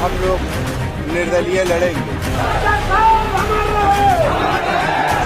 हम लोग निर्दलीय लड़ेंगे।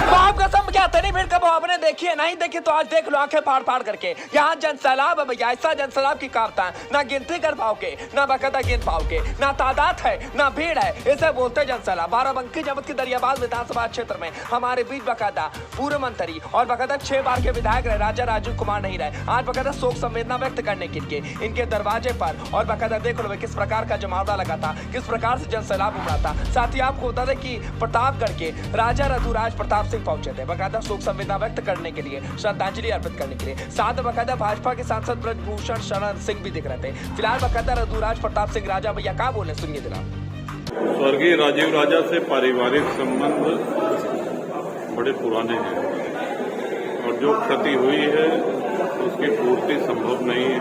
बाप कसम क्या तनी भीड़ कब आपने देखी है? नहीं देखी तो आज देख लो आंखें फाड़ फाड़ करके। यहाँ जन सैलाब है भैया, ऐसा जन सैलाब की काफता है, ना गिनती कर पाओगे, ना बकायदा गिन पाओगे, ना तादाद है, ना भीड़ है, इसे बोलते जन सैलाब। बाराबंकी जनपद की दरियाबाद विधानसभा क्षेत्र में हमारे बीच बकायदा पूर्व मंत्री और बकायदा 6 बार के विधायक रहे राजा राजीव कुमार नहीं रहे। आज बकायदा शोक संवेदना व्यक्त करने के लिए इनके दरवाजे पर और बकायदा देख लो किस प्रकार का जमावड़ा लगा था, किस प्रकार से जन सैलाब उमड़ा था। साथ ही आपको बता दें कि प्रतापगढ़ के राजा रघुराज प्रताप सिंह पहुंचे थे बकायदा शोक संवेदना व्यक्त करने के लिए, श्रद्धांजलि अर्पित करने के लिए। साथ बकायदा भाजपा के सांसद ब्रजभूषण शरण सिंह भी दिख रहे थे। फिलहाल बकायदा रघुराज प्रताप सिंह राजा भैया क्या बोले सुनिए जरा। स्वर्गीय राजीव राजा से पारिवारिक संबंध बड़े पुराने हैं और जो क्षति हुई है उसकी पूर्ति संभव नहीं है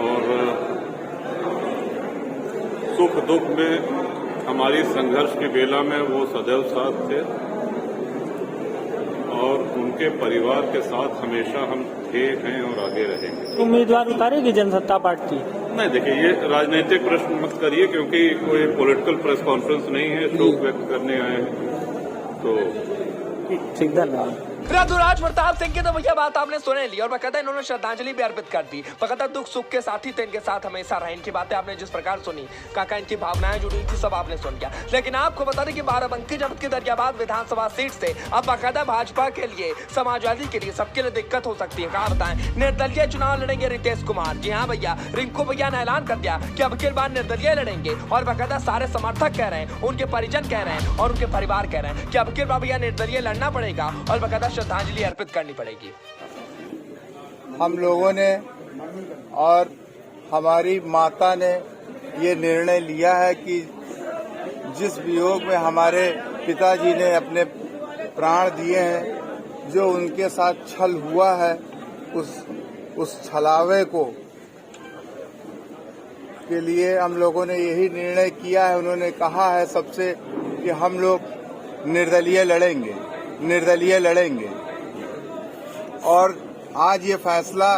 और सुख दुख में हमारी संघर्ष की बेला में वो सदैव साथ थे और उनके परिवार के साथ हमेशा हम थे, हैं और आगे रहेंगे। उम्मीदवार उतारेगी जनसत्ता पार्टी? नहीं, देखिए ये राजनीतिक प्रश्न मत करिए क्योंकि कोई पॉलिटिकल प्रेस कॉन्फ्रेंस नहीं है, शोक व्यक्त करने आए हैं तो ठीक धन्यवाद। रघुराज प्रताप सिंह की तो भैया बात आपने सुने ली और बकायदा इन्होंने श्रद्धांजलि भी अर्पित कर दी। बकायदा दुख सुख के साथी थे, इनके साथ हमेशा रहे। इनकी बातें आपने जिस प्रकार सुनी, काका इनकी भावनाएं जुड़ी थी, सब आपने सुन लिया। लेकिन आपको बता दें कि बाराबंकी जनपद की दरियाबाद विधानसभा सीट से अब बकायदा भाजपा के लिए, समाजवादी के लिए, सबके लिए दिक्कत हो सकती है। कहा बताएं, निर्दलीय चुनाव लड़ेंगे रितेश कुमार। जी हाँ भैया, रिंकू भैया ने ऐलान कर दिया कि अब की बार निर्दलीय लड़ेंगे और बकायदा सारे समर्थक कह रहे हैं, उनके परिजन कह रहे हैं और उनके परिवार कह रहे हैं कि अब की बार भैया निर्दलीय लड़ना पड़ेगा और बकायदा श्रद्धांजलि अर्पित करनी पड़ेगी। हम लोगों ने और हमारी माता ने ये निर्णय लिया है कि जिस वियोग में हमारे पिताजी ने अपने प्राण दिए हैं, जो उनके साथ छल हुआ है, उस छलावे को के लिए हम लोगों ने यही निर्णय किया है। उन्होंने कहा है सबसे कि हम लोग निर्दलीय लड़ेंगे, निर्दलीय लड़ेंगे और आज ये फैसला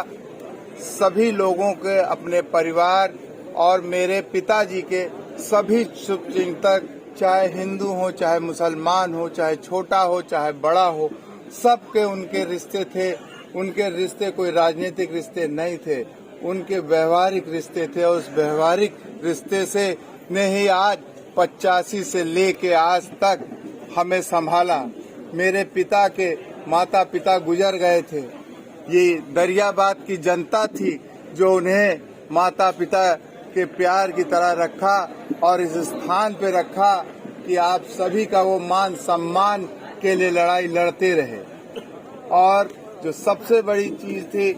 सभी लोगों के, अपने परिवार और मेरे पिताजी के सभी शुभचिंतक, चाहे हिंदू हो, चाहे मुसलमान हो, चाहे छोटा हो, चाहे बड़ा हो, सबके उनके रिश्ते थे। उनके रिश्ते कोई राजनीतिक रिश्ते नहीं थे, उनके व्यवहारिक रिश्ते थे और उस व्यवहारिक रिश्ते से ने ही आज 85 से लेके आज तक हमें संभाला। मेरे पिता के माता पिता गुजर गए थे, ये दरियाबाद की जनता थी जो उन्हें माता पिता के प्यार की तरह रखा और इस स्थान पे रखा कि आप सभी का वो मान सम्मान के लिए लड़ाई लड़ते रहे। और जो सबसे बड़ी चीज थी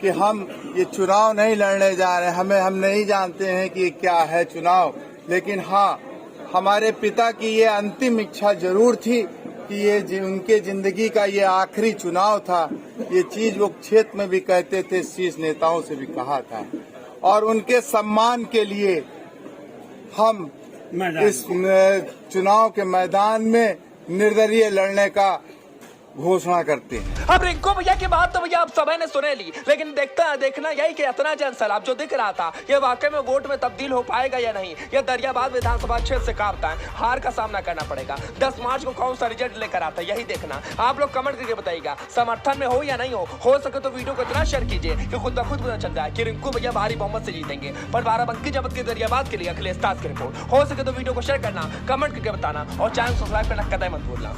कि हम ये चुनाव नहीं लड़ने जा रहे, हम नहीं जानते हैं कि क्या है चुनाव, लेकिन हाँ, हमारे पिता की ये अंतिम इच्छा जरूर थी कि ये उनके जिंदगी का ये आखिरी चुनाव था। ये चीज वो क्षेत्र में भी कहते थे, शीर्ष नेताओं से भी कहा था और उनके सम्मान के लिए हम इस चुनाव के मैदान में निर्दलीय लड़ने का घोषणा करते हैं। अब रिंकू भैया की बात तो भैया आप सभी ने सुने ली, लेकिन देखना यही कि इतना जन सैलाब जो दिख रहा था ये वाकई में वोट में तब्दील हो पाएगा या नहीं। ये दरियाबाद विधानसभा क्षेत्र से काफता है, हार का सामना करना पड़ेगा। 10 मार्च को कौन सा रिजल्ट लेकर आता है यही देखना। आप लोग कमेंट करके बताइएगा समर्थन में हो या नहीं हो सके तो वीडियो को इतना शेयर कीजिए कि खुद ब खुद पता चल जाए कि रिंकू भैया भारी बहुमत से जीतेंगे। पर बाराबंकी जनपद की दरियाबाद के लिए अखिलेश दास की रिपोर्ट। हो सके तो वीडियो को शेयर करना, कमेंट करके बताना और चैनल सब्सक्राइब करना कतई मत भूलना।